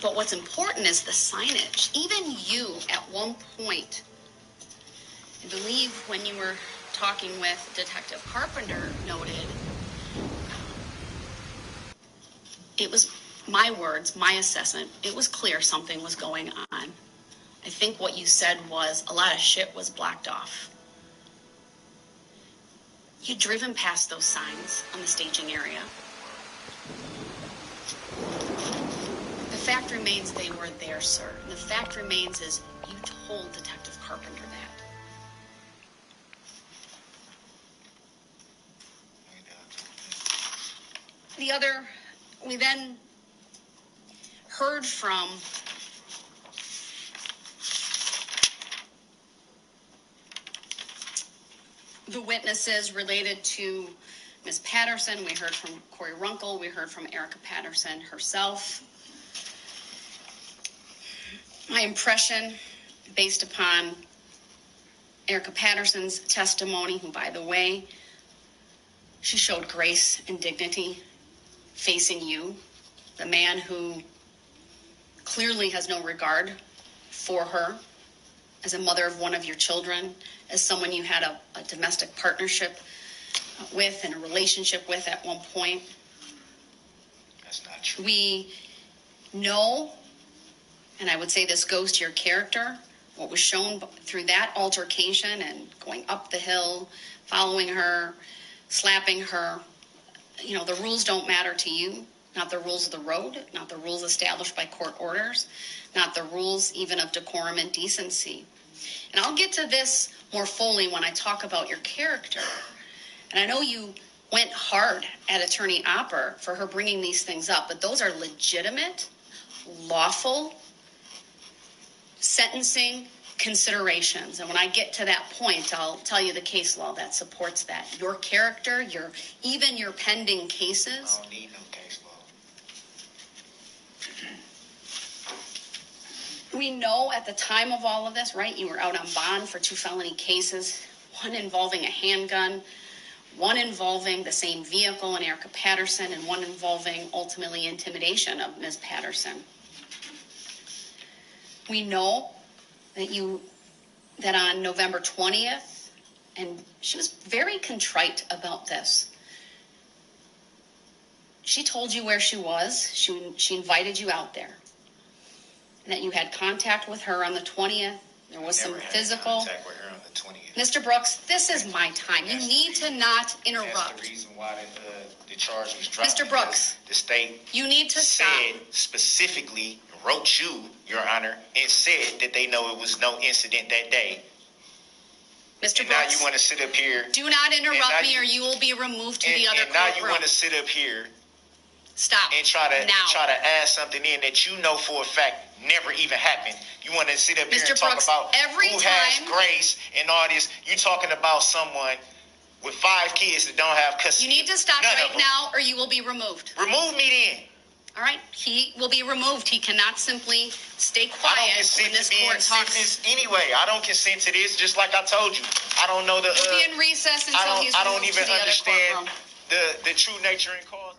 But what's important is the signage. Even you, at one point, I believe when you were talking with Detective Carpenter, noted, it was my words, my assessment, it was clear something was going on. I think what you said was a lot of shit was blocked off. You'd driven past those signs on the staging area. The fact remains they were there, sir. And the fact remains is you told Detective Carpenter that. We then heard from the witnesses related to Ms. Patterson. We heard from Corey Runkle. We heard from Erica Patterson herself. My impression, based upon Erica Patterson's testimony, who, by the way, she showed grace and dignity facing you, the man who clearly has no regard for her as a mother of one of your children, as someone you had a domestic partnership with and a relationship with at one point. That's not true. We know, and I would say this goes to your character, what was shown through that altercation and going up the hill, following her, slapping her. You know, the rules don't matter to you, not the rules of the road, not the rules established by court orders, not the rules even of decorum and decency. And I'll get to this more fully when I talk about your character. And I know you went hard at Attorney Opper for her bringing these things up, but those are legitimate, lawful sentencing considerations. And when I get to that point, I'll tell you the case law that supports that. Your character, even your pending cases. I don't need no case law. We know at the time of all of this, right, you were out on bond for 2 felony cases, one involving a handgun, one involving the same vehicle in Erica Patterson, and one involving ultimately intimidation of Ms. Patterson. We know that on November 20th, and she was very contrite about this. She told you where she was. She invited you out there. And that you had contact with her on the 20th. There was some physical. Contact with her on the 20th. Mr. Brooks, this is my time. You need to not interrupt. That's the reason why the charge was dropped. Mr. Brooks, the state you need to said stop. Specifically, wrote you, Your Honor, and said that they know it was no incident that day. Mr. And Brooks, now you want to sit up here. Do not interrupt me, or you will be removed to the other courtroom. And now you want to courtroom. sit up here. Stop. And try to now. add something in that you know for a fact never even happened. You want to sit up here and Brooks, talk about every who time has grace and all this. You talking about someone with 5 kids that don't have custody. You need to stop right now, or you will be removed. Remove me then. All right, he will be removed. He cannot simply stay I quiet don't consent when this to being court talks. sentenced anyway. I don't consent to this. Just like I told you, I don't know the. He'll be in recess until he's I don't removed even to the understand other courtroom. the true nature and cause.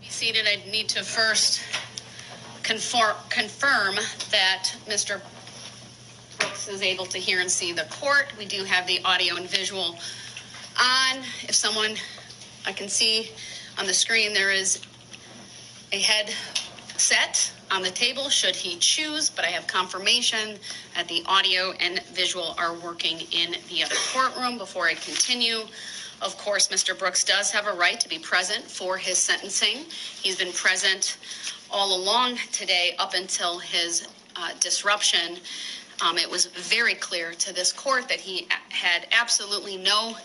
Seated, I need to first confirm that Mr. Brooks is able to hear and see the court. We do have the audio and visual on. If someone, I can see on the screen there is a headset on the table should he choose, but I have confirmation that the audio and visual are working in the other courtroom. Before I continue, of course, Mr. Brooks does have a right to be present for his sentencing. He's been present all along today up until his disruption. It was very clear to this court that he had absolutely no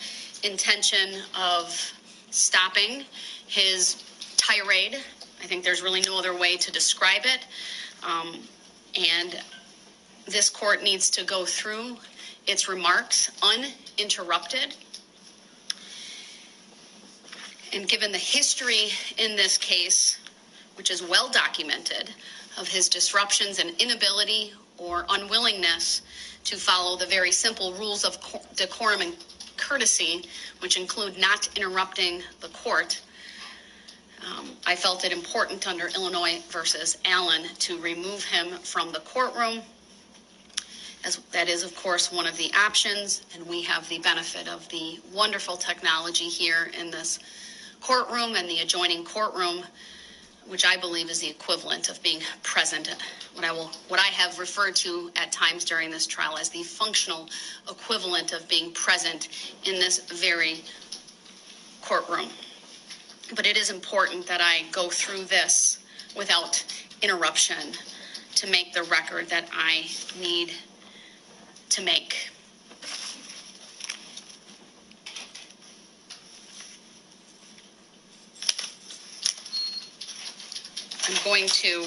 intention of stopping his tirade. I think there's really no other way to describe it. And this court needs to go through its remarks uninterrupted. And given the history in this case, which is well documented, of his disruptions and inability or unwillingness to follow the very simple rules of decorum and courtesy, which include not interrupting the court, I felt it important under Illinois versus Allen to remove him from the courtroom. As that is, of course, one of the options, and we have the benefit of the wonderful technology here in this courtroom and the adjoining courtroom, which I believe is the equivalent of being present, what I have referred to at times during this trial as the functional equivalent of being present in this very courtroom. But it is important that I go through this without interruption to make the record that I need to make. I'm going to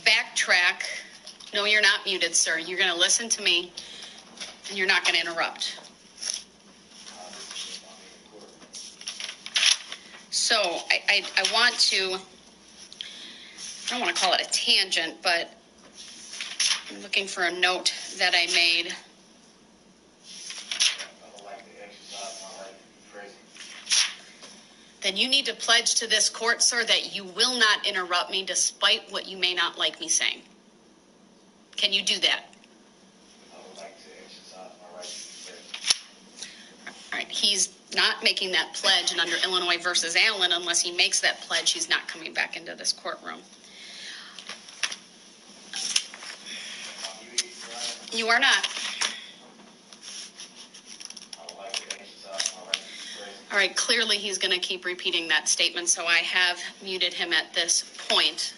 backtrack. No, you're not muted, sir. You're going to listen to me, and you're not going to interrupt. So I want to, I don't want to call it a tangent, but I'm looking for a note that I made. Then you need to pledge to this court, sir, that you will not interrupt me despite what you may not like me saying. Can you do that? I would like to exercise my right to be present. All right, he's not making that pledge, and under Illinois versus Allen, unless he makes that pledge, he's not coming back into this courtroom. You are not. All right, clearly he's going to keep repeating that statement, so I have muted him at this point.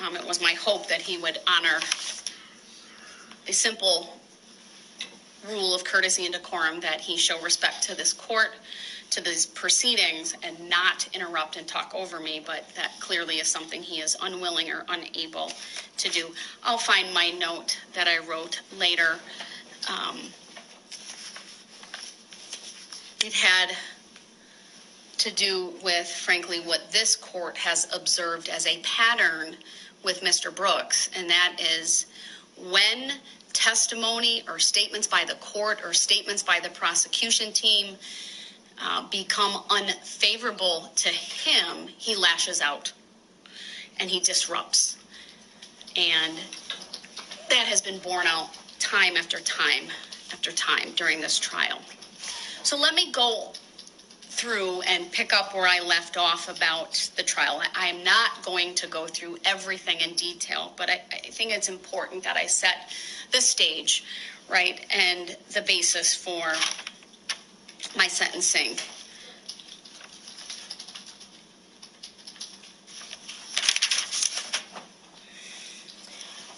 It was my hope that he would honor the simple rule of courtesy and decorum, that he show respect to this court, to these proceedings, and not interrupt and talk over me, but that clearly is something he is unwilling or unable to do. I'll find my note that I wrote later. It had to do with, frankly, what this court has observed as a pattern with Mr. Brooks, and that is when testimony or statements by the court or statements by the prosecution team become unfavorable to him, he lashes out and he disrupts. And that has been borne out time after time after time during this trial. So let me go through and pick up where I left off about the trial. I am not going to go through everything in detail, but I think it's important that I set the stage, right, and the basis for my sentencing.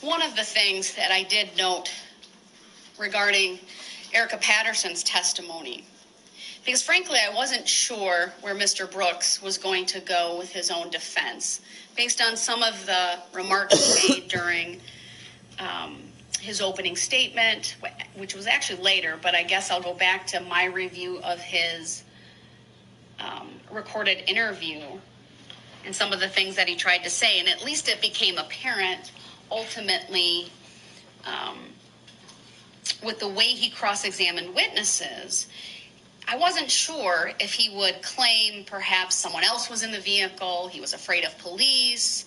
One of the things that I did note regarding Erica Patterson's testimony, because frankly I wasn't sure where Mr. Brooks was going to go with his own defense based on some of the remarks he made during his opening statement, which was actually later, but I guess I'll go back to my review of his recorded interview and some of the things that he tried to say, and at least it became apparent ultimately with the way he cross-examined witnesses, I wasn't sure if he would claim perhaps someone else was in the vehicle, he was afraid of police,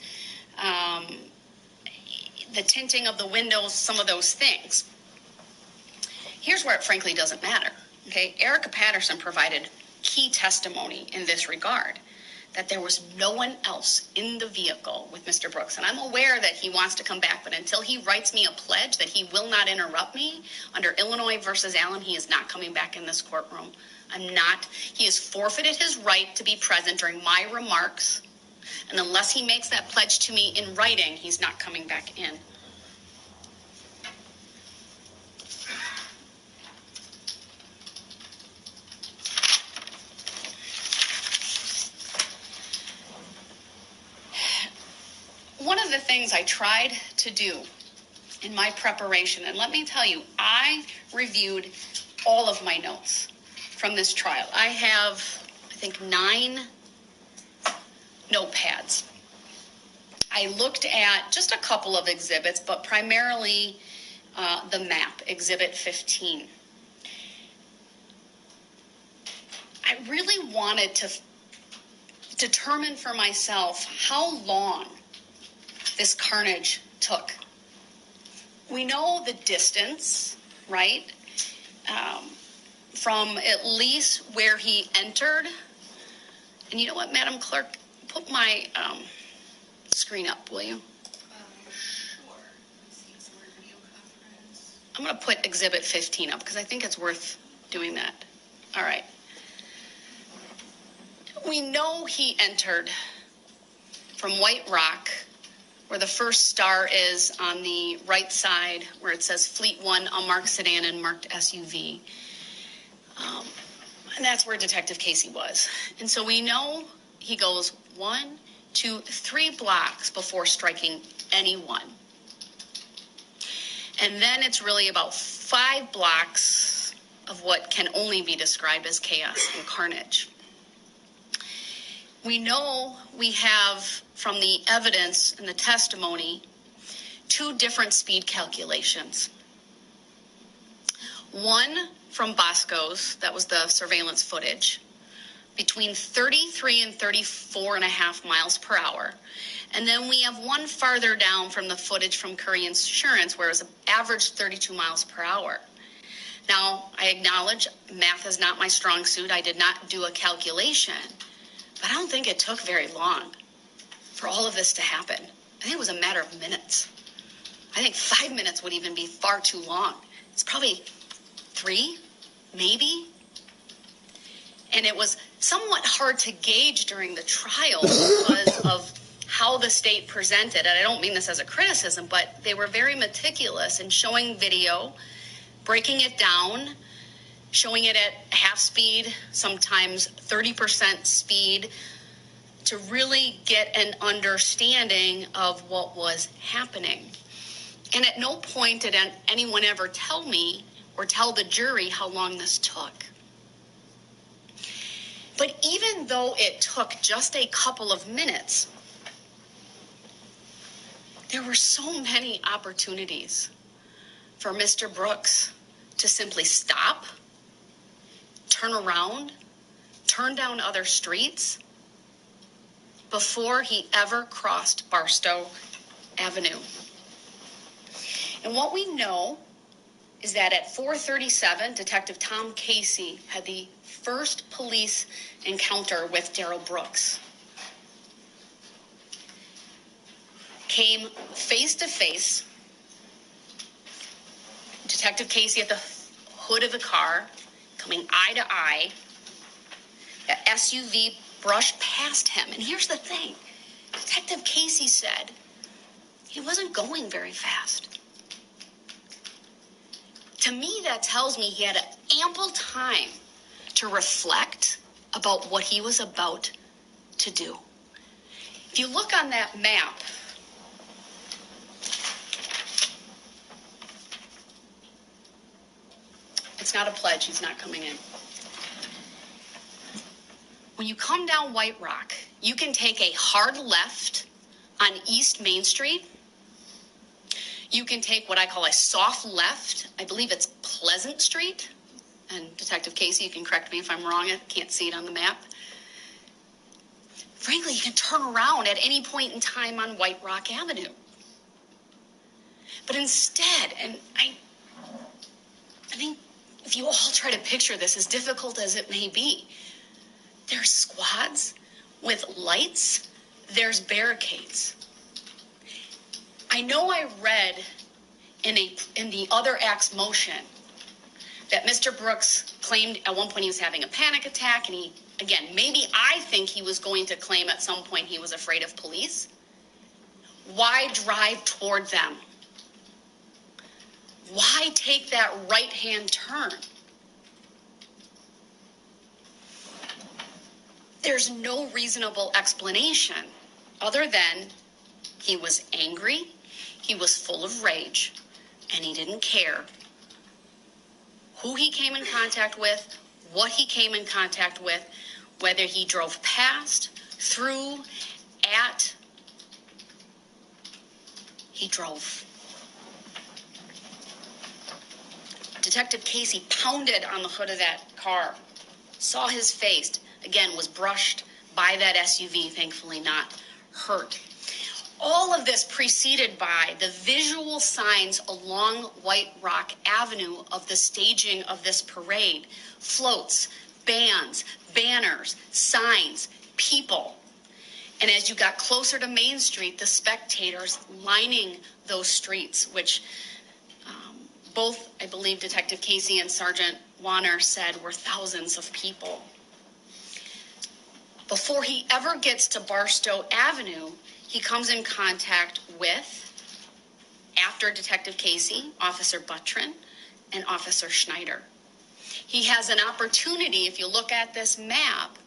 the tinting of the windows, some of those things. Here's where it frankly doesn't matter. Okay, Erica Patterson provided key testimony in this regard, that there was no one else in the vehicle with Mr. Brooks. And I'm aware that he wants to come back, but until he writes me a pledge that he will not interrupt me under Illinois versus Allen, he is not coming back in this courtroom. He has forfeited his right to be present during my remarks. And unless he makes that pledge to me in writing, he's not coming back in. One of the things I tried to do in my preparation, and let me tell you, I reviewed all of my notes from this trial. I have, I think, 9 notepads. I looked at just a couple of exhibits, but primarily the map, Exhibit 15. I really wanted to determine for myself how long this carnage took. We know the distance, right? From at least where he entered. And you know what, Madam Clerk? Put my screen up, will you? Sure. Video conference. I'm going to put Exhibit 15 up because I think it's worth doing that. All right. We know he entered from White Rock, where the first star is on the right side, where it says Fleet 1, unmarked sedan and marked SUV. And that's where Detective Casey was. And so we know he goes 1, 2, 3 blocks before striking anyone. And then it's really about 5 blocks of what can only be described as chaos and carnage. We know we have, from the evidence and the testimony, 2 different speed calculations. One from Bosco's, that was the surveillance footage, between 33 and 34 and a half miles per hour. And then we have one farther down from the footage from Curry Insurance, where it was averaged 32 miles per hour. Now, I acknowledge math is not my strong suit. I did not do a calculation, but I don't think it took very long for all of this to happen. I think it was a matter of minutes. I think 5 minutes would even be far too long. It's probably 3, maybe. And it was somewhat hard to gauge during the trial because of how the state presented. And I don't mean this as a criticism, but they were very meticulous in showing video, breaking it down, showing it at half speed, sometimes 30% speed, to really get an understanding of what was happening. And at no point did anyone ever tell me or tell the jury how long this took. But even though it took just a couple of minutes, there were so many opportunities for Mr. Brooks to simply stop, turn around, turn down other streets before he ever crossed Barstow Avenue. And what we know is that at 4:37, Detective Tom Casey had the first police encounter with Darrell Brooks. Came face to face. Detective Casey at the hood of the car, coming eye to eye. The SUV brushed past him. And here's the thing. Detective Casey said he wasn't going very fast. To me, that tells me he had ample time to reflect about what he was about to do. If you look on that map, it's not a pledge. He's not coming in. When you come down White Rock, you can take a hard left on East Main Street. You can take what I call a soft left. I believe it's Pleasant Street. and Detective Casey, you can correct me if I'm wrong, I can't see it on the map. Frankly, you can turn around at any point in time on White Rock Avenue. But instead, and I think if you all try to picture this, as difficult as it may be, there's squads with lights, there's barricades. I know I read in the other act's motion that Mr. Brooks claimed at one point he was having a panic attack, and he, again, maybe I think he was going to claim at some point he was afraid of police. Why drive toward them? Why take that right-hand turn? There's no reasonable explanation other than he was angry, he was full of rage, and he didn't care who he came in contact with, what he came in contact with, whether he drove past, through, at, he drove. Detective Casey pounded on the hood of that car, saw his face, again, was brushed by that SUV, thankfully not hurt. All of this preceded by the visual signs along White Rock Avenue of the staging of this parade. Floats, bands, banners, signs, people. And as you got closer to Main Street, the spectators lining those streets, which both, I believe, Detective Casey and Sergeant Warner said were thousands of people. Before he ever gets to Barstow Avenue, he comes in contact with, after Detective Casey, Officer Buttrin and Officer Schneider. He has an opportunity, if you look at this map,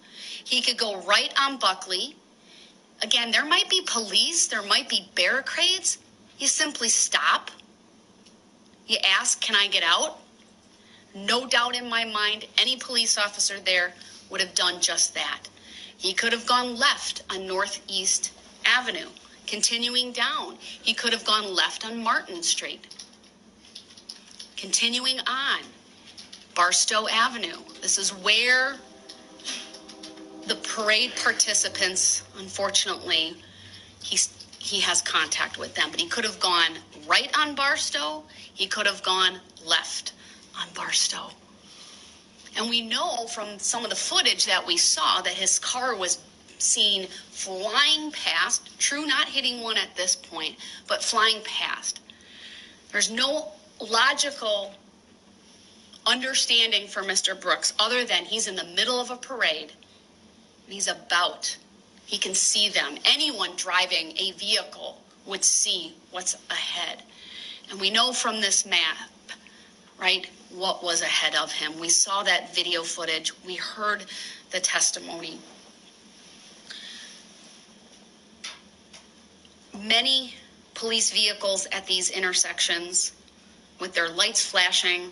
he could go right on Buckley. Again, there might be police, there might be barricades. You simply stop. You ask, can I get out? No doubt in my mind, any police officer there would have done just that. He could have gone left on Northeast Avenue, continuing down. He could have gone left on Martin Street. Continuing on, Barstow Avenue. This is where the parade participants, unfortunately, he has contact with them. But he could have gone right on Barstow. He could have gone left on Barstow. And we know from some of the footage that we saw that his car was seen flying past, true, not hitting one at this point, but flying past. There's no logical understanding for Mr. Brooks other than he's in the middle of a parade. He's about, he can see them. Anyone driving a vehicle would see what's ahead. And we know from this map, right, what was ahead of him. We saw that video footage. We heard the testimony. Many police vehicles at these intersections with their lights flashing.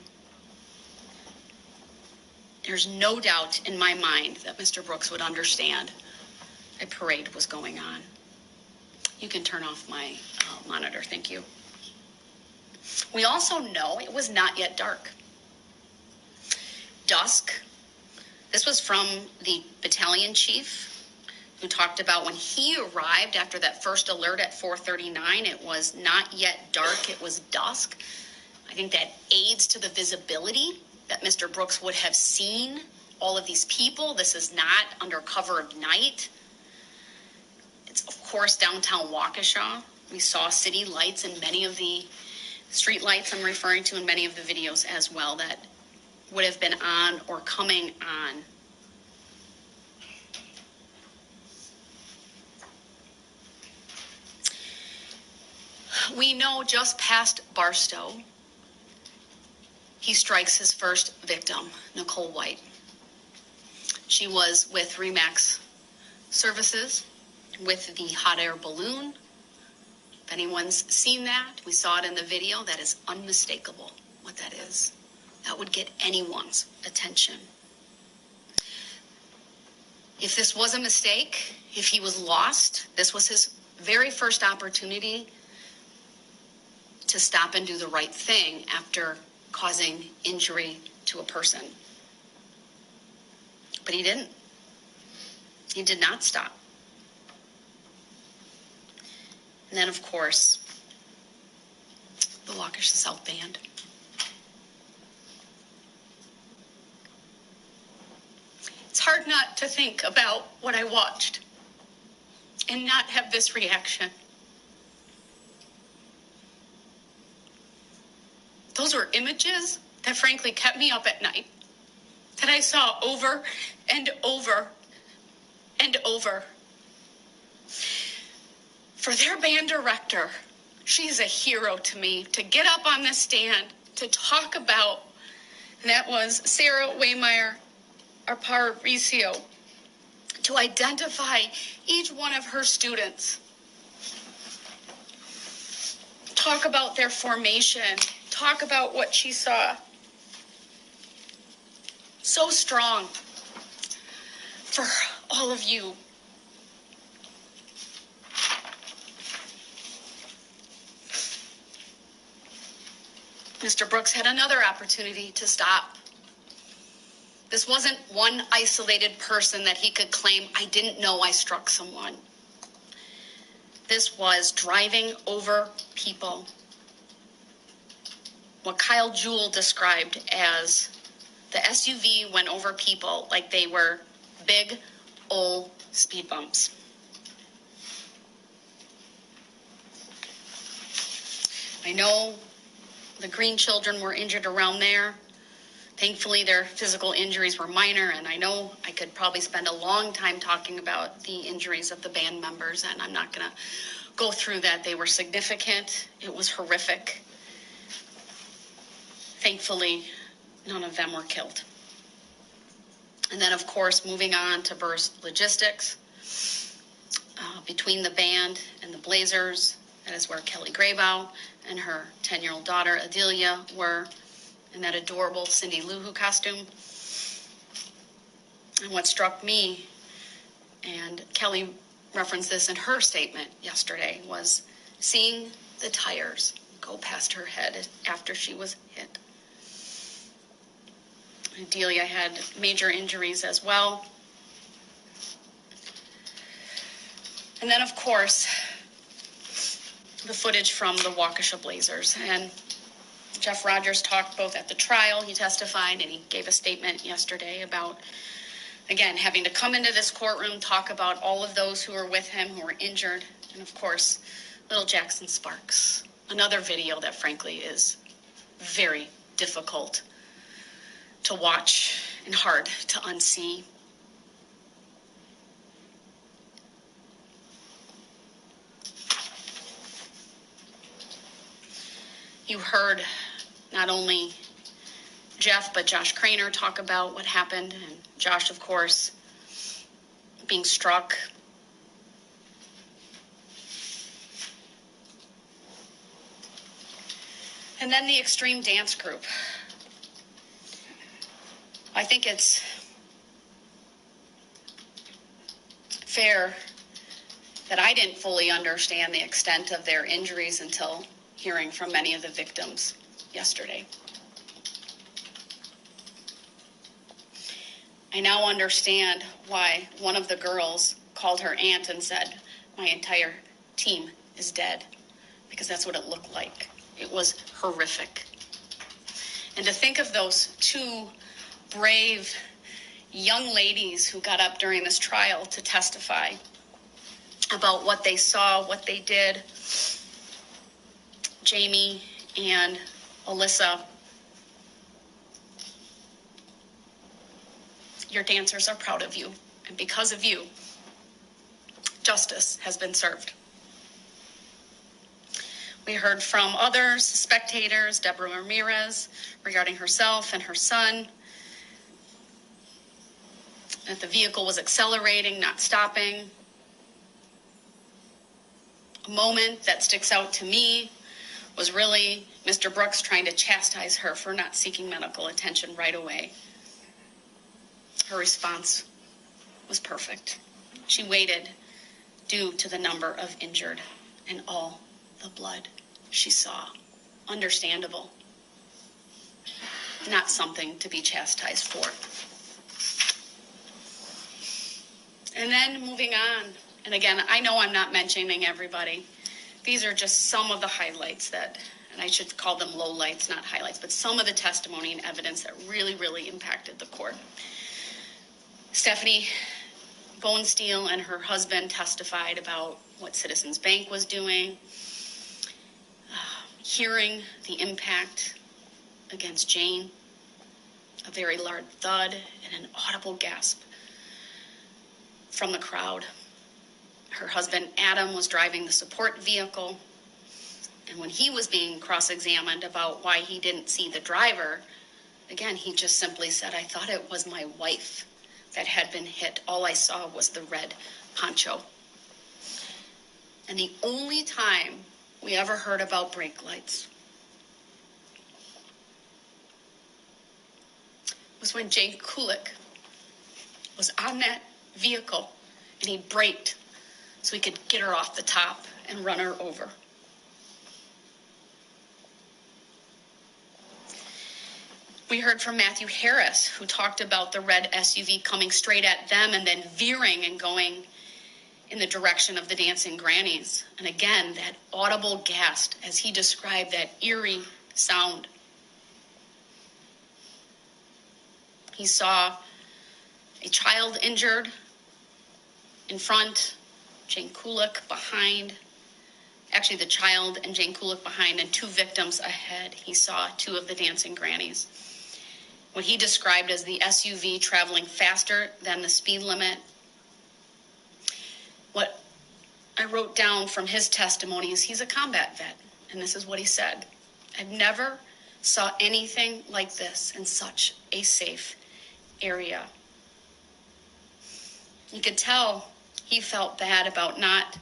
There's no doubt in my mind that Mr. Brooks would understand a parade was going on. You can turn off my monitor. Thank you. We also know it was not yet dark. Dusk. This was from the battalion chief who talked about when he arrived after that first alert at 4:39, it was not yet dark, it was dusk. I think that aids to the visibility that Mr. Brooks would have seen all of these people. This is not under cover of night. It's, of course, downtown Waukesha. We saw city lights and many of the street lights I'm referring to in many of the videos as well that would have been on or coming on. We know just past Barstow, he strikes his first victim, Nicole White. She was with RE/MAX Services with the hot air balloon. If anyone's seen that, we saw it in the video. That is unmistakable what that is. That would get anyone's attention. If this was a mistake, if he was lost, this was his very first opportunity to stop and do the right thing after causing injury to a person. But he didn't. He did not stop. And then, of course, the Waukesha South Band. It's hard not to think about what I watched and not have this reaction. Those were images that frankly kept me up at night, that I saw over and over and over. For their band director, she is a hero to me, to get up on the stand, to talk about, and that was Sarah Waymeyer Aparicio, to identify each one of her students, talk about their formation, talk about what she saw. So strong for all of you. Mr. Brooks had another opportunity to stop. This wasn't one isolated person that he could claim, I didn't know I struck someone. This was driving over people. What Kyle Jewell described as the SUV went over people like they were big, old speed bumps. I know the Green children were injured around there. Thankfully, their physical injuries were minor, and I know I could probably spend a long time talking about the injuries of the band members, and I'm not going to go through that. They were significant. It was horrific. Thankfully, none of them were killed. And then, of course, moving on to Burr's Logistics. Between the band and the Blazers, that is where Kelly Graybow and her 10-year-old daughter, Adelia, were in that adorable Cindy Lou Who costume. And what struck me, and Kelly referenced this in her statement yesterday, was seeing the tires go past her head after she was hit. Adelia had major injuries as well. And then, of course, the footage from the Waukesha Blazers. And Jeff Rogers talked both at the trial, he testified, and he gave a statement yesterday about, again, having to come into this courtroom, talk about all of those who were with him, who were injured, and of course, little Jackson Sparks. Another video that frankly is very difficult to watch and hard to unsee. You heard not only Jeff, but Josh Craner talk about what happened. And Josh, of course, being struck. And then the Extreme Dance Group. I think it's fair that I didn't fully understand the extent of their injuries until hearing from many of the victims yesterday. I now understand why one of the girls called her aunt and said, my entire team is dead, because that's what it looked like. It was horrific. And to think of those two brave young ladies who got up during this trial to testify about what they saw, what they did, Jamie and Alyssa, your dancers are proud of you. And because of you, justice has been served. We heard from others, spectators, Deborah Ramirez, regarding herself and her son, that the vehicle was accelerating, not stopping. A moment that sticks out to me was really Mr. Brooks trying to chastise her for not seeking medical attention right away. Her response was perfect. She waited due to the number of injured and all the blood she saw. Understandable. not something to be chastised for. And then moving on, and again, I know I'm not mentioning everybody. These are just some of the highlights that, and I should call them lowlights, not highlights, but some of the testimony and evidence that really, really impacted the court. Stephanie Bonesteel and her husband testified about what Citizens Bank was doing, hearing the impact against Jane, a very loud thud and an audible gasp from the crowd. Her husband, Adam, was driving the support vehicle, and when he was being cross-examined about why he didn't see the driver, again, he just simply said, "I thought it was my wife that had been hit. All I saw was the red poncho." And the only time we ever heard about brake lights was when Jane Kulik was on that vehicle and he braked so he could get her off the top and run her over. We heard from Matthew Harris, who talked about the red SUV coming straight at them and then veering and going in the direction of the dancing grannies. And again, that audible gasp as he described that eerie sound. He saw a child injured in front, Jane Kulik behind. Actually, the child and Jane Kulik behind, and two victims ahead. He saw two of the dancing grannies. What he described as the SUV traveling faster than the speed limit. What I wrote down from his testimony is he's a combat vet, and this is what he said. "I've never saw anything like this in such a safe area." You could tell he felt bad about not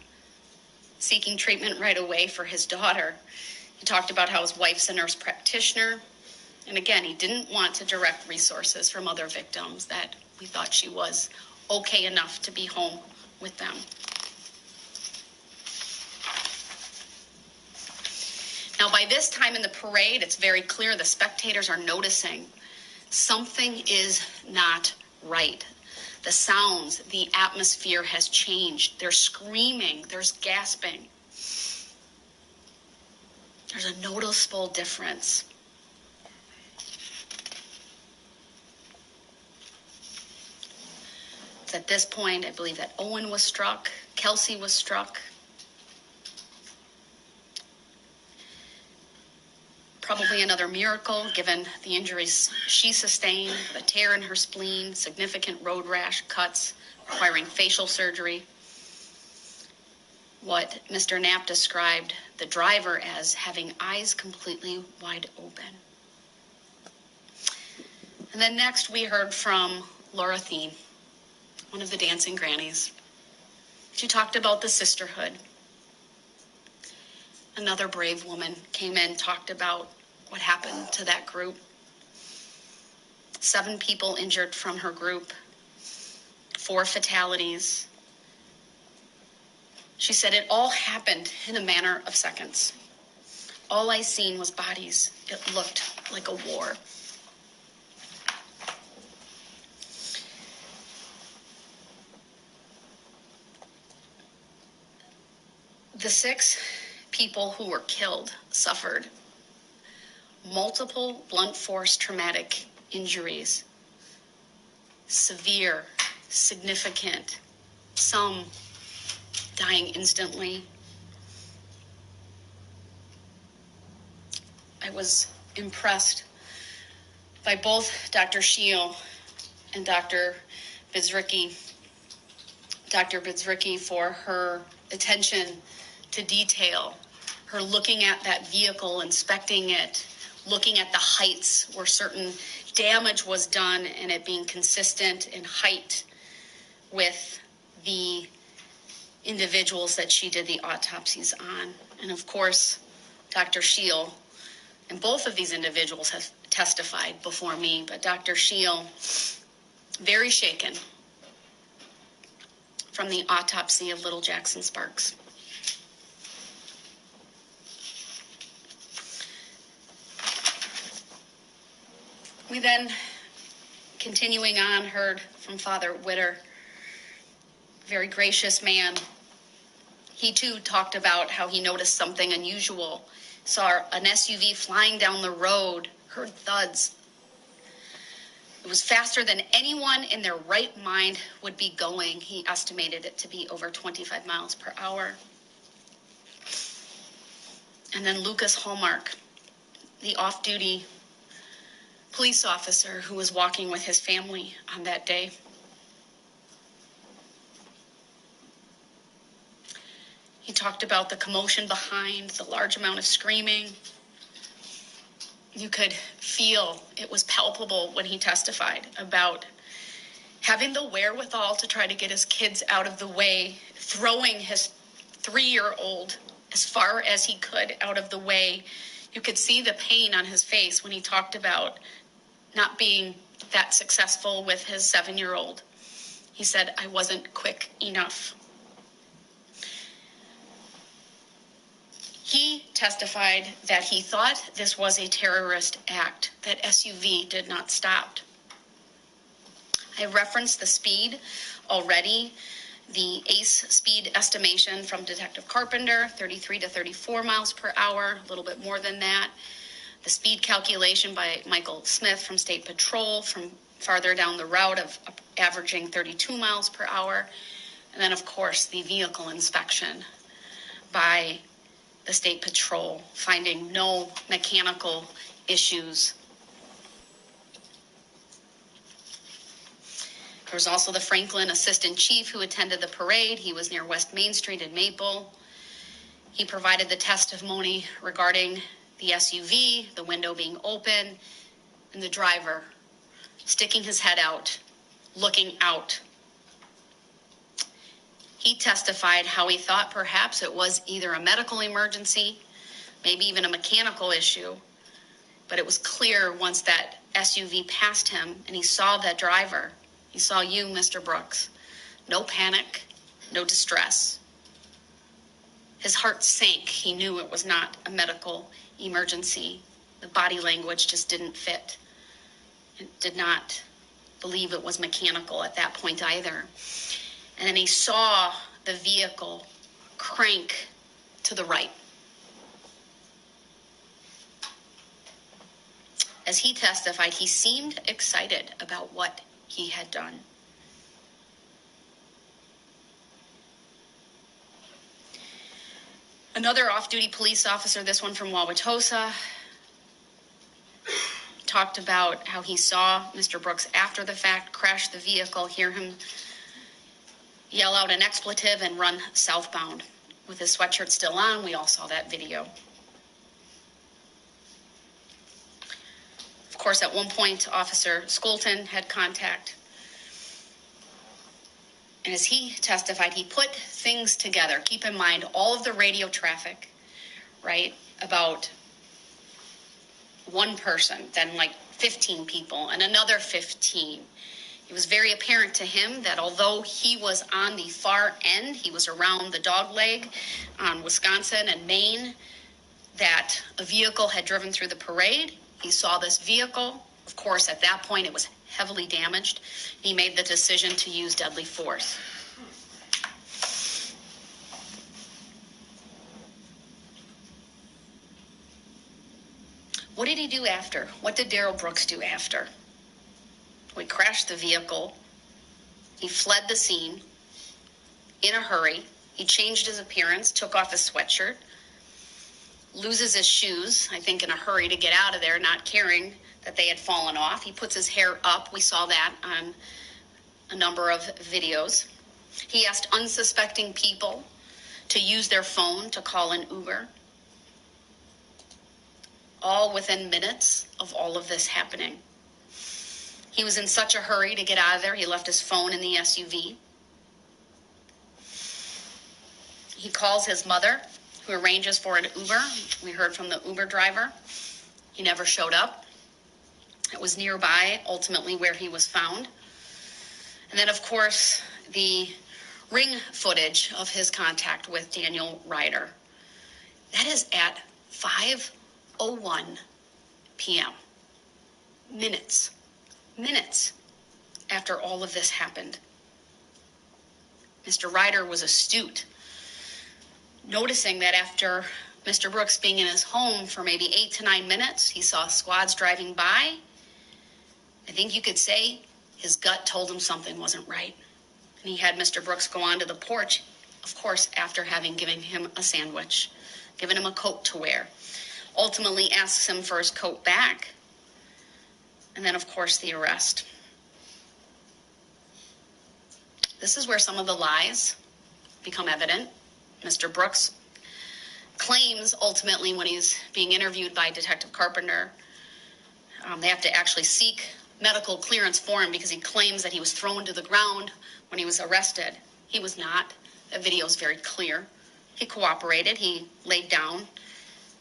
seeking treatment right away for his daughter. He talked about how his wife's a nurse practitioner. And again, he didn't want to direct resources from other victims, that we thought she was okay enough to be home with them. Now, by this time in the parade, it's very clear the spectators are noticing something is not right. The sounds, the atmosphere has changed. There's screaming, there's gasping. There's a noticeable difference. It's at this point, I believe, that Owen was struck, Kelsey was struck. Probably another miracle, given the injuries she sustained, the tear in her spleen, significant road rash, cuts, requiring facial surgery. What Mr. Knapp described the driver as having eyes completely wide open. And then next we heard from Laura Thien, one of the dancing grannies. She talked about the sisterhood. Another brave woman came in, talked about what happened to that group. 7 people injured from her group, 4 fatalities. She said it all happened in a matter of seconds. All I seen was bodies. It looked like a war. The 6 people who were killed suffered multiple blunt force traumatic injuries, severe, significant, some dying instantly. I was impressed by both Dr. Scheel and Dr. Bidzricki. Dr. Bidzricki for her attention to detail, her looking at that vehicle, inspecting it, looking at the heights where certain damage was done, and it being consistent in height with the individuals that she did the autopsies on. And of course, Dr. Scheel, and both of these individuals have testified before me, but Dr. Scheel, very shaken from the autopsy of little Jackson Sparks. We then, continuing on, heard from Father Witter, very gracious man. He too talked about how he noticed something unusual, saw an SUV flying down the road, heard thuds. It was faster than anyone in their right mind would be going. He estimated it to be over 25 miles per hour. And then Lucas Hallmark, the off-duty police officer who was walking with his family on that day. He talked about the commotion behind, the large amount of screaming. You could feel it was palpable when he testified about having the wherewithal to try to get his kids out of the way, throwing his 3-year-old as far as he could out of the way. You could see the pain on his face when he talked about not being that successful with his 7-year-old. He said, I wasn't quick enough. He testified that he thought this was a terrorist act, that SUV did not stop. I referenced the speed already. The ACE speed estimation from Detective Carpenter, 33 to 34 miles per hour, a little bit more than that. The speed calculation by Michael Smith from State Patrol from farther down the route of averaging 32 miles per hour. And then, of course, the vehicle inspection by the State Patrol, finding no mechanical issues. There was also the Franklin Assistant Chief who attended the parade. He was near West Main Street in Maple. He provided the testimony regarding the SUV, the window being open, and the driver sticking his head out, looking out. He testified how he thought perhaps it was either a medical emergency, maybe even a mechanical issue, but it was clear once that SUV passed him and he saw that driver. He saw you, Mr. Brooks. No panic, no distress. His heart sank. He knew it was not a medical emergency. The body language just didn't fit. It did not believe it was mechanical at that point either. And then he saw the vehicle crank to the right. As he testified, he seemed excited about what he had done. Another off-duty police officer, this one from Wauwatosa, talked about how he saw Mr. Brooks after the fact crash the vehicle, hear him yell out an expletive and run southbound. With his sweatshirt still on, we all saw that video. Of course, at one point, Officer Skolton had contact. And as he testified, he put things together. Keep in mind all of the radio traffic, right, about one person, then like 15 people, and another 15. It was very apparent to him that although he was on the far end, he was around the dog leg on Wisconsin and Maine, that a vehicle had driven through the parade. He saw this vehicle. Of course, at that point, it was heavily damaged. He made the decision to use deadly force. What did he do after? What did Darrell Brooks do after? We crashed the vehicle. He fled the scene in a hurry. He changed his appearance, took off his sweatshirt, loses his shoes, I think in a hurry to get out of there, not caring that they had fallen off. He puts his hair up. We saw that on a number of videos. He asked unsuspecting people to use their phone to call an Uber. All within minutes of all of this happening. He was in such a hurry to get out of there, he left his phone in the SUV. He calls his mother, who arranges for an Uber. We heard from the Uber driver. He never showed up. It was nearby, ultimately, where he was found. And then, of course, the ring footage of his contact with Daniel Ryder. That is at 5:01 p.m. minutes after all of this happened. Mr. Ryder was astute, noticing that after Mr. Brooks being in his home for maybe 8 to 9 minutes, he saw squads driving by. I think you could say his gut told him something wasn't right. And he had Mr. Brooks go onto the porch, of course, after having given him a sandwich, given him a coat to wear. Ultimately asks him for his coat back. And then, of course, the arrest. This is where some of the lies become evident. Mr. Brooks claims ultimately when he's being interviewed by Detective Carpenter, they have to actually seek medical clearance for him because he claims that he was thrown to the ground when he was arrested. He was not. The video is very clear. He cooperated. He laid down.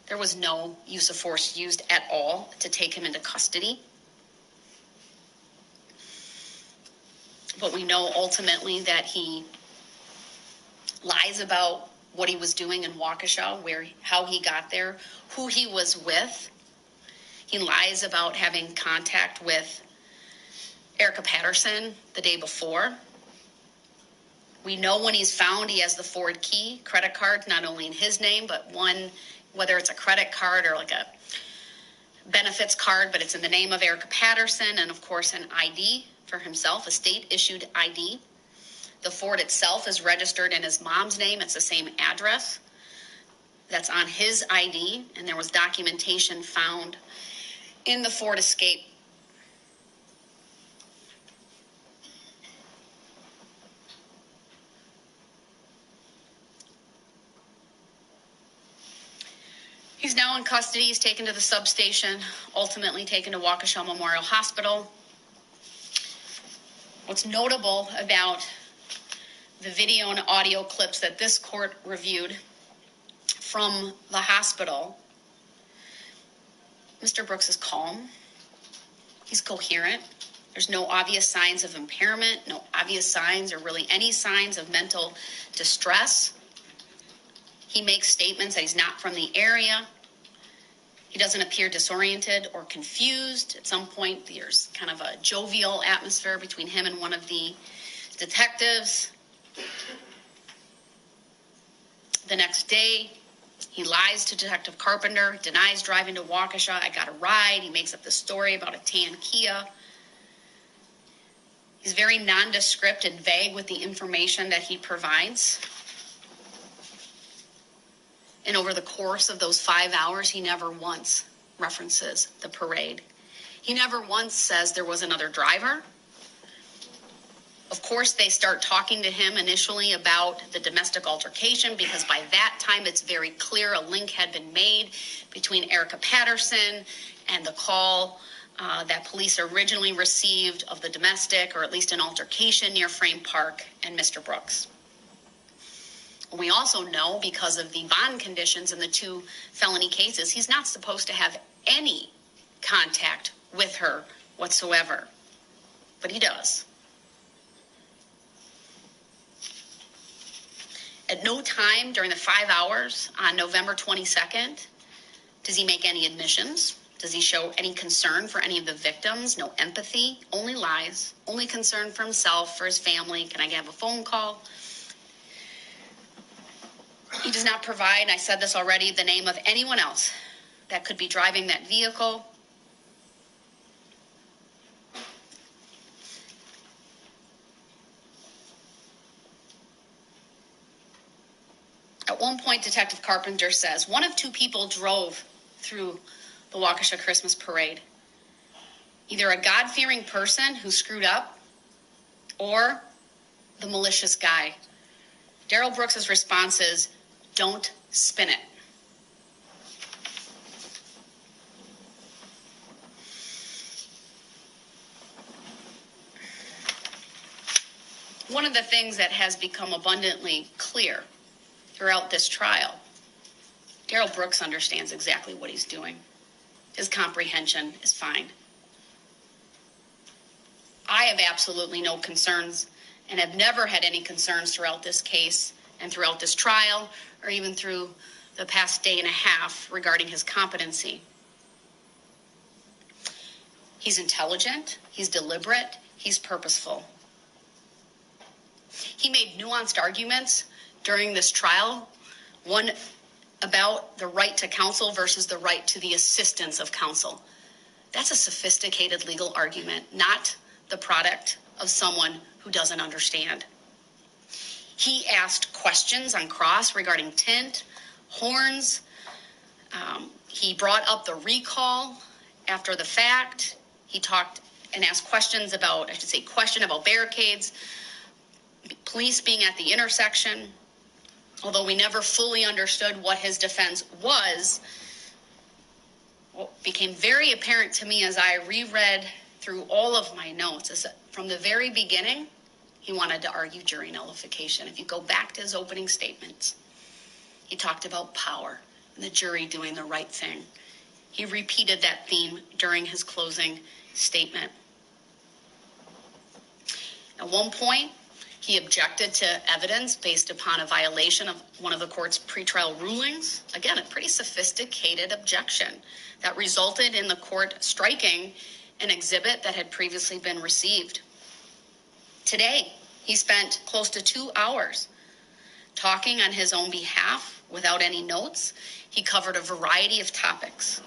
There was no use of force used at all to take him into custody. But we know ultimately that he lies about what he was doing in Waukesha, how he got there, who he was with. He lies about having contact with Erica Patterson the day before. We know when he's found, he has the Ford Key credit card, not only in his name, but one, whether it's a credit card or like a benefits card, but it's in the name of Erica Patterson, and of course an ID for himself, a state-issued ID. The Ford itself is registered in his mom's name. It's the same address that's on his ID, and there was documentation found in the Ford Escape. He's now in custody. He's taken to the substation, ultimately taken to Waukesha Memorial Hospital. What's notable about the video and audio clips that this court reviewed from the hospital, Mr. Brooks is calm. He's coherent. There's no obvious signs of impairment, no obvious signs or really any signs of mental distress. He makes statements that he's not from the area. He doesn't appear disoriented or confused. At some point, there's kind of a jovial atmosphere between him and one of the detectives. The next day, he lies to Detective Carpenter, denies driving to Waukesha. I got a ride. He makes up the story about a tan Kia. He's very nondescript and vague with the information that he provides. And over the course of those 5 hours, he never once references the parade. He never once says there was another driver. Of course, they start talking to him initially about the domestic altercation because by that time it's very clear a link had been made between Erica Patterson and the call that police originally received of the domestic, or at least an altercation near Frame Park, and Mr. Brooks. We also know, because of the bond conditions in the 2 felony cases, he's not supposed to have any contact with her whatsoever. But he does. At no time during the 5 hours on November 22nd does he make any admissions. Does he show any concern for any of the victims? No empathy, only lies, only concern for himself, for his family. Can I have a phone call? He does not provide, and I said this already, the name of anyone else that could be driving that vehicle. At one point, Detective Carpenter says, one of 2 people drove through the Waukesha Christmas parade. Either a God-fearing person who screwed up or the malicious guy. Darrell Brooks' response is, don't spin it. One of the things that has become abundantly clear throughout this trial, Darrell Brooks understands exactly what he's doing. His comprehension is fine. I have absolutely no concerns and have never had any concerns throughout this case and throughout this trial, or even through the past day and a half regarding his competency. He's intelligent, he's deliberate, he's purposeful. He made nuanced arguments during this trial, one about the right to counsel versus the right to the assistance of counsel. That's a sophisticated legal argument, not the product of someone who doesn't understand. He asked questions on cross regarding tint, horns. He brought up the recall after the fact. He talked and asked questions about, question about barricades, police being at the intersection. Although we never fully understood what his defense was, what became very apparent to me as I reread through all of my notes is that from the very beginning, he wanted to argue jury nullification. If you go back to his opening statements, he talked about power and the jury doing the right thing. He repeated that theme during his closing statement. At one point, he objected to evidence based upon a violation of one of the court's pretrial rulings. Again, a pretty sophisticated objection that resulted in the court striking an exhibit that had previously been received. Today, he spent close to 2 hours talking on his own behalf without any notes. He covered a variety of topics.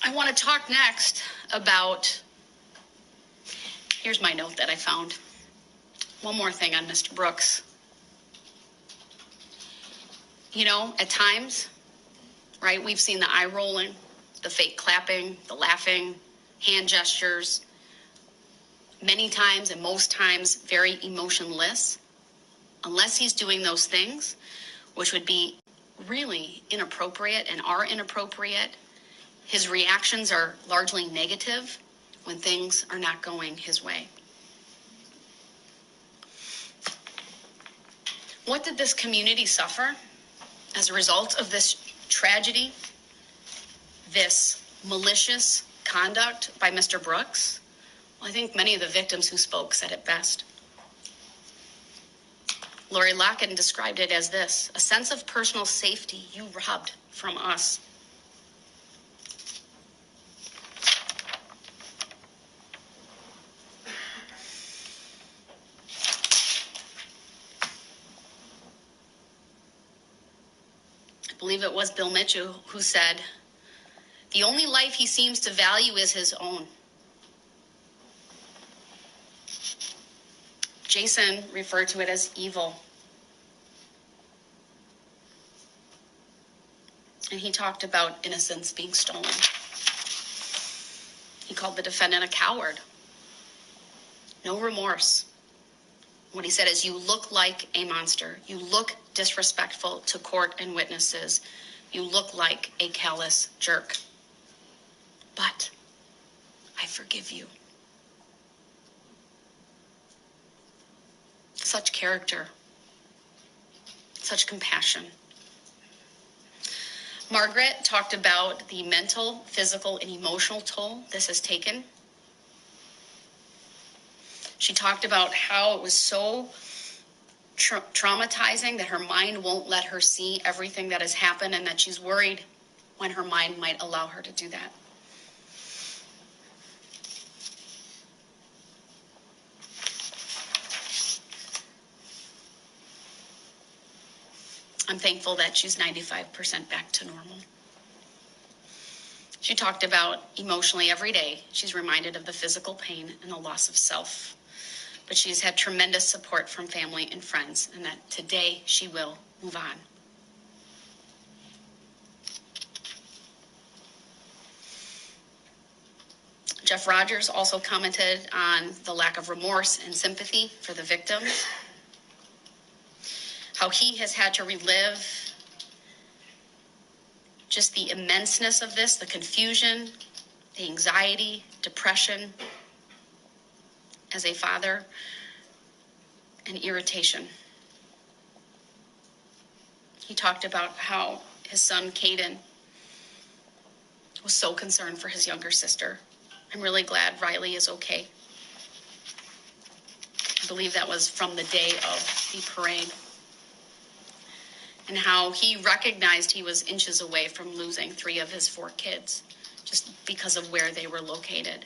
I want to talk next about, here's my note that I found. One more thing on Mr. Brooks. You know, at times, right, we've seen the eye rolling, the fake clapping, the laughing, hand gestures, many times and most times very emotionless. Unless he's doing those things, which would be really inappropriate and are inappropriate, his reactions are largely negative when things are not going his way. What did this community suffer as a result of this tragedy, this malicious conduct by Mr. Brooks? Well, I think many of the victims who spoke said it best. Lori Locken described it as this: a sense of personal safety you robbed from us. I believe it was Bill Mitchell who said, the only life he seems to value is his own. Jason referred to it as evil. And he talked about innocence being stolen. He called the defendant a coward. No remorse. What he said is, you look like a monster. You look disrespectful to court and witnesses. You look like a callous jerk. But I forgive you. Such character. Such compassion. Margaret talked about the mental, physical, and emotional toll this has taken. She talked about how it was so traumatizing that her mind won't let her see everything that has happened, and that she's worried when her mind might allow her to do that. I'm thankful that she's 95% back to normal. She talked about emotionally every day she's reminded of the physical pain and the loss of self. But she's had tremendous support from family and friends, and that today she will move on. Jeff Rogers also commented on the lack of remorse and sympathy for the victims, how he has had to relive just the immenseness of this, the confusion, the anxiety, depression as a father, and irritation. He talked about how his son, Caden, was so concerned for his younger sister. I'm really glad Riley is okay. believe that was from the day of the parade. And how he recognized he was inches away from losing 3 of his 4 kids just because of where they were located.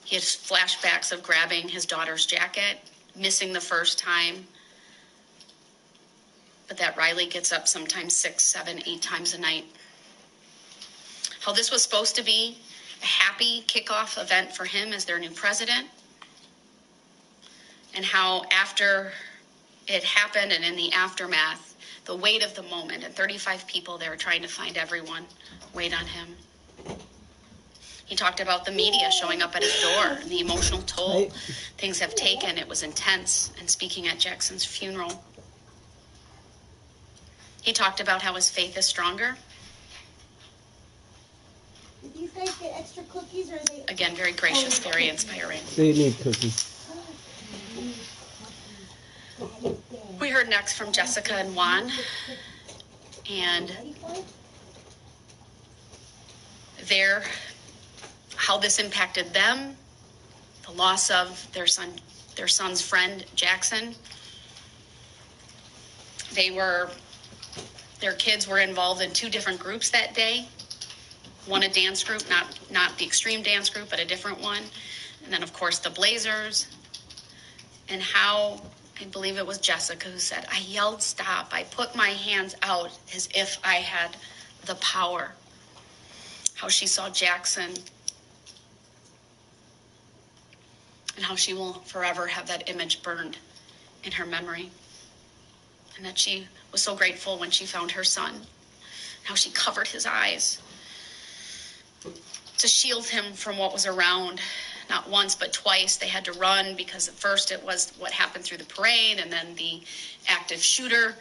He has flashbacks of grabbing his daughter's jacket, missing the first time, but that Riley gets up sometimes 6, 7, 8 times a night. How this was supposed to be a happy kickoff event for him as their new president, and how after it happened and in the aftermath, the weight of the moment, and 35 people there trying to find everyone, weighed on him. He talked about the media showing up at his door and the emotional toll things have taken. It was intense, and speaking at Jackson's funeral. He talked about how his faith is stronger. Did these guys get extra cookies or are they? Again, very gracious, very inspiring. They need cookies. We heard next from Jessica and Juan, and how this impacted them, the loss of their son's friend Jackson. Their kids were involved in 2 different groups that day. One a dance group, not the extreme dance group, but a different one. And then of course the Blazers. And how, I believe it was Jessica who said, I yelled stop. I put my hands out as if I had the power. How she saw Jackson and how she will forever have that image burned in her memory. And that she was so grateful when she found her son. How she covered his eyes to shield him from what was around. Not once, but twice. They had to run because at first it was what happened through the parade and then the active shooter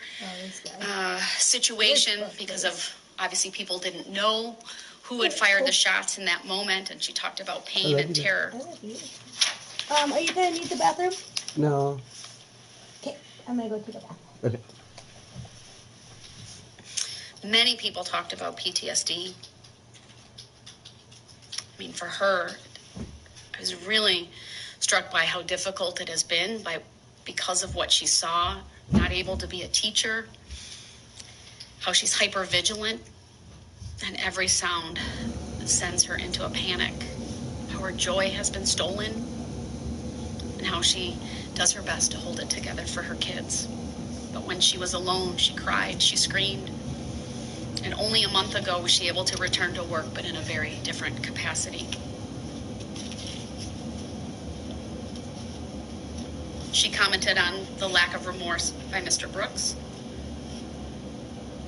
situation because of, obviously, people didn't know who had fired the shots in that moment. And she talked about pain and terror. I love you. Are you going to need the bathroom? No. Okay, I'm going to go to the bathroom. Okay. Many people talked about PTSD. I mean, for her, I was really struck by how difficult it has been because of what she saw, not able to be a teacher, how she's hyper-vigilant, and every sound sends her into a panic, how her joy has been stolen, and how she does her best to hold it together for her kids. But when she was alone, she cried, she screamed, and only a month ago was she able to return to work, but in a very different capacity. She commented on the lack of remorse by Mr. Brooks,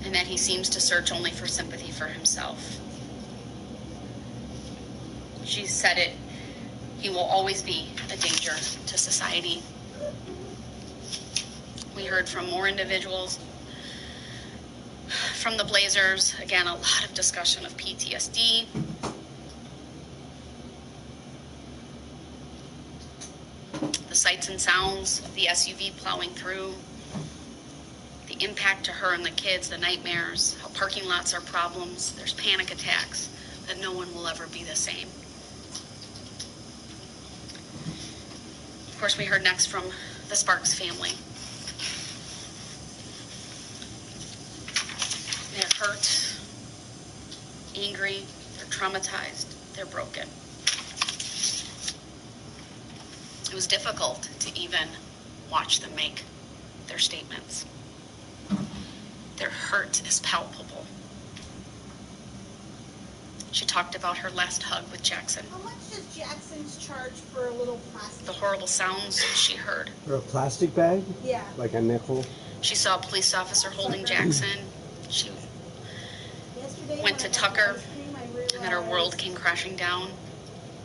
and that he seems to search only for sympathy for himself. She said he will always be a danger to society. We heard from more individuals. From the Blazers, again, a lot of discussion of PTSD. The sights and sounds of the SUV plowing through, the impact to her and the kids, the nightmares, how parking lots are problems, there's panic attacks, that no one will ever be the same. Of course, we heard next from the Sparks family. They're hurt, angry, they're traumatized, they're broken. It was difficult to even watch them make their statements. Their hurt is palpable. She talked about her last hug with Jackson. How much does Jackson's charge for a little plastic? The horrible sounds she heard. Or a plastic bag? Yeah. Like a nickel? She saw a police officer holding Jackson. She Yesterday went to when I got Tucker, ice cream, I and then her world came crashing down.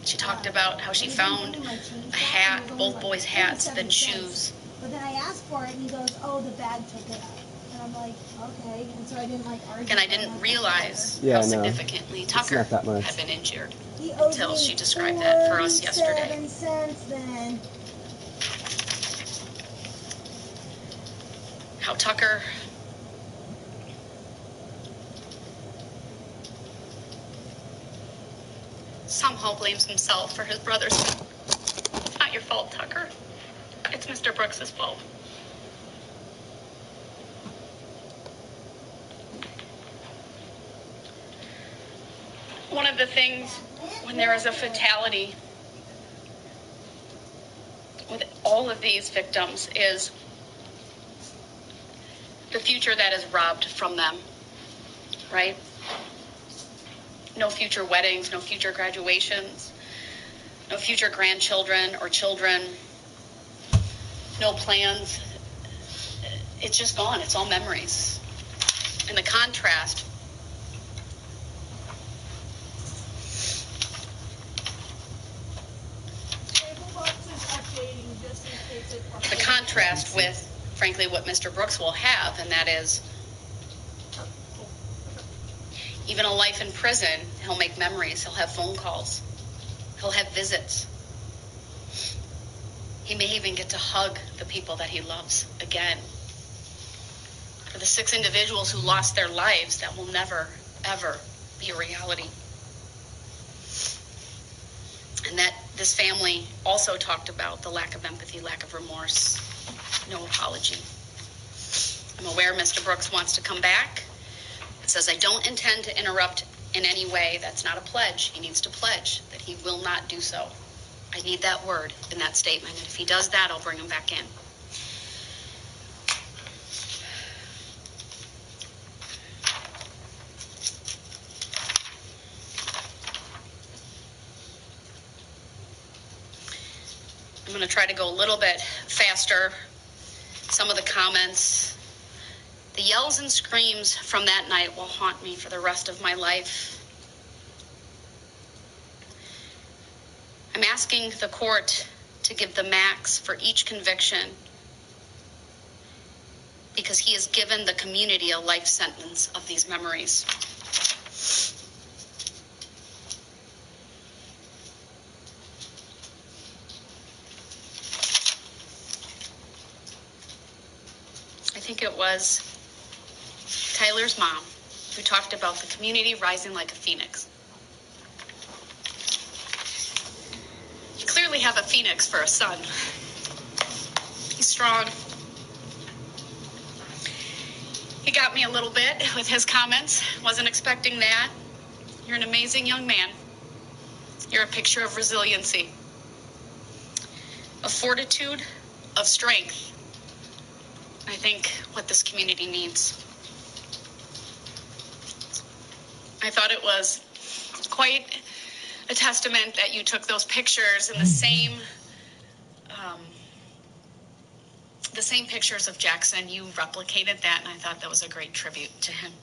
She talked about how she found a hat, both boys' hats, then shoes. But then I asked for it, and he goes, "Oh, the bag took it up." And I'm like, "Okay." And so I didn't argue. And I didn't realize Yeah, how no. significantly Tucker not that much. had been injured. He owes Until me she described that for us yesterday. 47 cents then. How Tucker somehow blames himself for his brother's. It's not your fault, Tucker. It's it's Mr. Brooks' fault. One of the things when there is a fatality with all of these victims is the future that is robbed from them, right? No future weddings, no future graduations, no future grandchildren or children, no plans. It's just gone. It's all memories. And the contrast with, frankly, what Mr. Brooks will have, and that is even a life in prison, he'll make memories, he'll have phone calls, he'll have visits. He may even get to hug the people that he loves again. For the 6 individuals who lost their lives, that will never, ever be a reality. And that this family also talked about the lack of empathy, lack of remorse, no apology. I'm aware Mr. Brooks wants to come back. It says, I don't intend to interrupt in any way. That's not a pledge. He needs to pledge that he will not do so. I need that word in that statement. And if he does that, I'll bring him back in. I'm going to try to go a little bit faster. Some of the comments. The yells and screams from that night will haunt me for the rest of my life. I'm asking the court to give the max for each conviction because he has given the community a life sentence of these memories. I think it was Tyler's mom who talked about the community rising like a phoenix. You clearly have a phoenix for a son. He's strong. He got me a little bit with his comments. Wasn't expecting that. You're an amazing young man. You're a picture of resiliency, of fortitude, of strength. I think what this community needs. I thought it was quite a testament that you took those pictures in the same pictures of Jackson. You replicated that, and I thought that was a great tribute to him.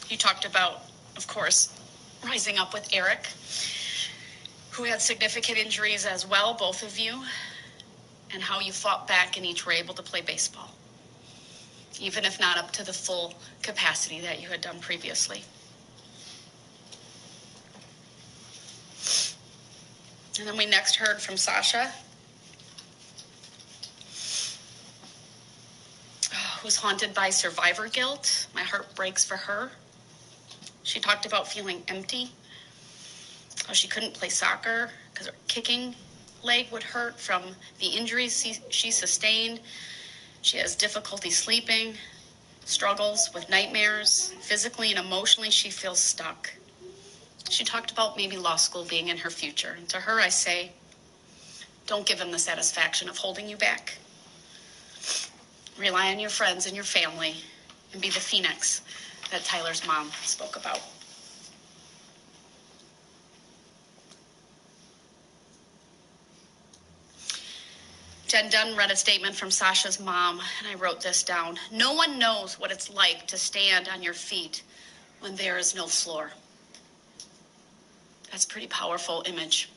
You talked about, of course, rising up with Eric, who had significant injuries as well, both of you, and how you fought back and each were able to play baseball, even if not up to the full capacity that you had done previously. And then we next heard from Sasha, who's haunted by survivor guilt. My heart breaks for her. She talked about feeling empty, how she couldn't play soccer because her kicking leg would hurt from the injuries she sustained. She has difficulty sleeping, struggles with nightmares. Physically and emotionally, she feels stuck. She talked about maybe law school being in her future. And to her, I say, don't give him the satisfaction of holding you back. Rely on your friends and your family and be the phoenix that Tyler's mom spoke about. Jen Dunn read a statement from Sasha's mom, and I wrote this down. No one knows what it's like to stand on your feet when there is no floor. That's a pretty powerful image.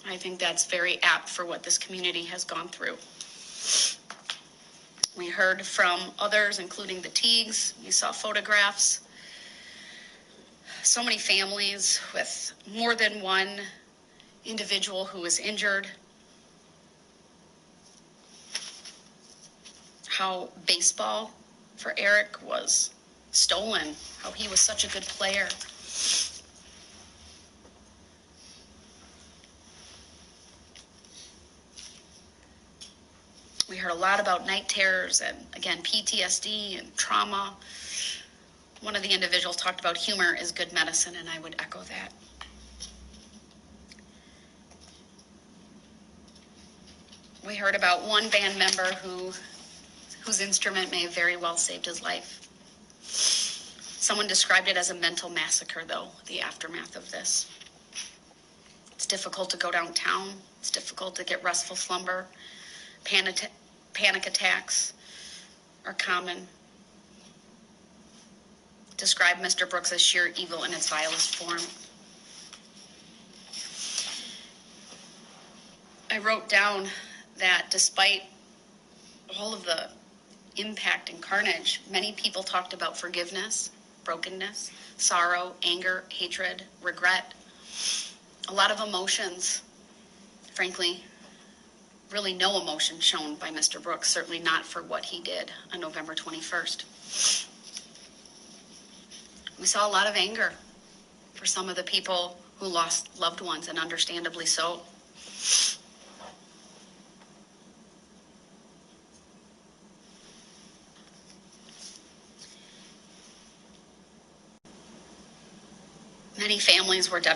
I think that's very apt for what this community has gone through. We heard from others, including the Teagues. We saw photographs. So many families with more than one individual who was injured. How baseball for Eric was stolen. How he was such a good player. heard a lot about night terrors and, again, PTSD and trauma. One of the individuals talked about humor is good medicine, and I would echo that. We heard about one band member whose instrument may have very well saved his life. Someone described it as a mental massacre, though, the aftermath of this. It's difficult to go downtown. It's difficult to get restful slumber. Panic attacks are common. Describe Mr. Brooks as sheer evil in its vilest form. I wrote down that despite all of the impact and carnage, many people talked about forgiveness, brokenness, sorrow, anger, hatred, regret. A lot of emotions, frankly, really no emotion shown by Mr. Brooks, certainly not for what he did on November 21st. We saw a lot of anger for some of the people who lost loved ones, and understandably so. Many families were devastated.